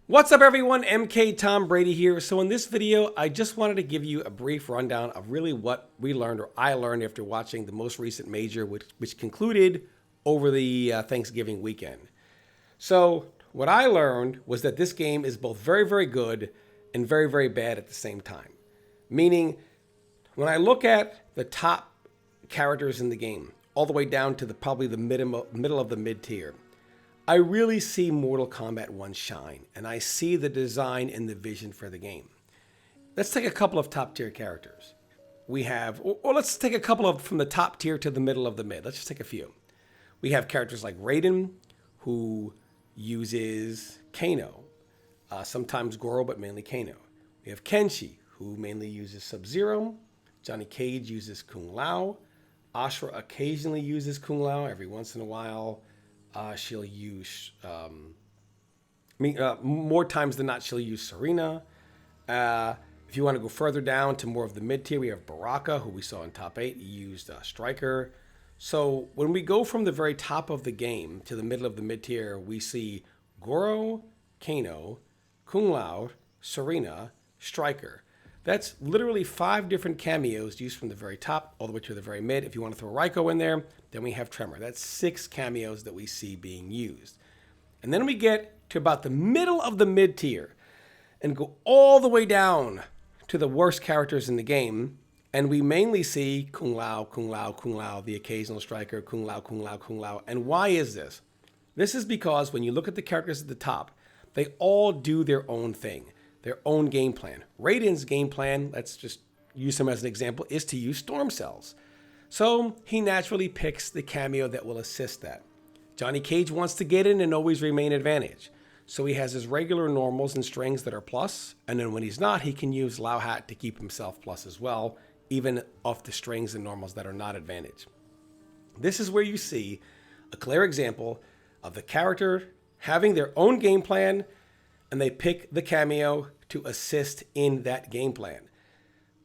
What's up everyone, MK Tom Brady here. So in this video, I just wanted to give you a brief rundown of really what we learned or I learned after watching the most recent major, which concluded over the Thanksgiving weekend. So what I learned was that this game is both very, very good and very, very bad at the same time. Meaning, when I look at the top characters in the game, all the way down to probably the middle of the mid-tier, I really see Mortal Kombat 1 shine, and I see the design and the vision for the game. Let's take a couple of top tier characters. We have, or let's take a couple of from the top tier to the middle of the mid. Let's just take a few. We have characters like Raiden, who uses Kano, sometimes Goro, but mainly Kano. We have Kenshi, who mainly uses Sub-Zero. Johnny Cage uses Kung Lao. Ashura occasionally uses Kung Lao. Every once in a while, she'll use, more times than not, she'll use Serena. If you want to go further down to more of the mid-tier, we have Baraka, who we saw in top 8. He used Striker. So when we go from the very top of the game to the middle of the mid-tier, we see Goro, Kano, Kung Lao, Serena, Striker. That's literally 5 different cameos used from the very top all the way to the very mid. If you want to throw Raiko in there, then we have Tremor. That's 6 cameos that we see being used. And then we get to about the middle of the mid-tier and go all the way down to the worst characters in the game. And we mainly see Kung Lao, Kung Lao, Kung Lao, the occasional Striker, Kung Lao, Kung Lao, Kung Lao. And why is this? This is because when you look at the characters at the top, they all do their own thing, their own game plan. Raiden's game plan, let's just use him as an example, is to use Storm Cells. So he naturally picks the cameo that will assist that. Johnny Cage wants to get in and always remain advantage. So he has his regular normals and strings that are plus, and then when he's not, he can use Lao Hat to keep himself plus as well, even off the strings and normals that are not advantage. This is where you see a clear example of the character having their own game plan, and they pick the cameo to assist in that game plan.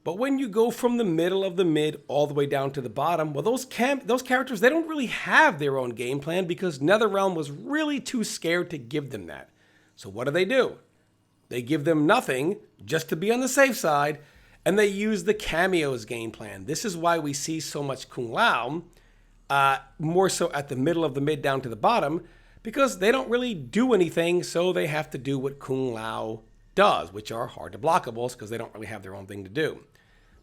But when you go from the middle of the mid all the way down to the bottom, well, those characters, they don't really have their own game plan because NetherRealm was really too scared to give them that. So what do? They give them nothing just to be on the safe side, and they use the cameos game plan. This is why we see so much Kung Lao, more so at the middle of the mid down to the bottom, because they don't really do anything, so they have to do what Kung Lao does, which are hard to blockables because they don't really have their own thing to do.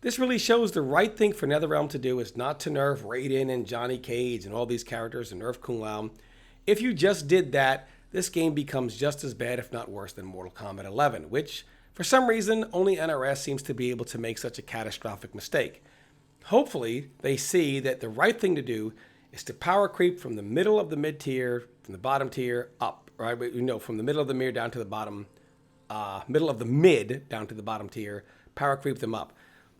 This really shows the right thing for NetherRealm to do is not to nerf Raiden and Johnny Cage and all these characters and nerf Kung Lao. If you just did that, this game becomes just as bad, if not worse, than Mortal Kombat 11, which, for some reason, only NRS seems to be able to make such a catastrophic mistake. Hopefully, they see that the right thing to do is to power creep from the middle of the mid-tier, from the bottom tier up, right? From the middle of the mid down to the bottom, middle of the mid down to the bottom tier, power creep them up.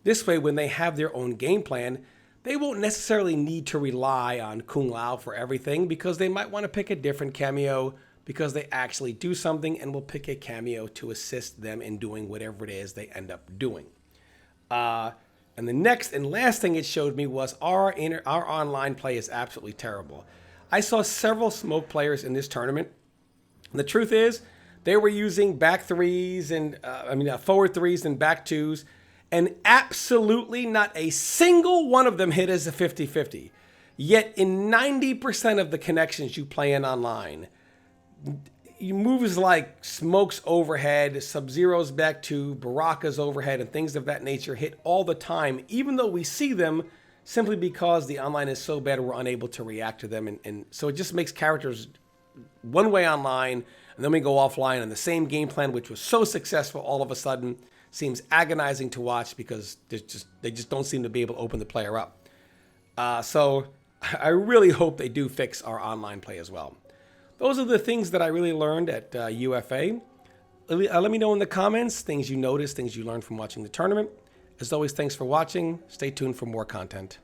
This way, when they have their own game plan, they won't necessarily need to rely on Kung Lao for everything because they might want to pick a different cameo because they actually do something and will pick a cameo to assist them in doing whatever it is they end up doing. And the next and last thing it showed me was our online play is absolutely terrible. I saw several smoke players in this tournament. And the truth is, they were using back threes and forward threes and back twos, and absolutely not a single one of them hit as a 50-50. Yet in 90% of the connections you play in online, moves like Smoke's overhead, Sub-Zero's back two, Baraka's overhead, and things of that nature hit all the time, even though we see them simply because the online is so bad we're unable to react to them. And so it just makes characters one way online, and then we go offline, and the same game plan, which was so successful, all of a sudden seems agonizing to watch because they just don't seem to be able to open the player up. So I really hope they do fix our online play as well. Those are the things that I really learned at UFA. Let me know in the comments things you noticed, things you learned from watching the tournament. As always, thanks for watching. Stay tuned for more content.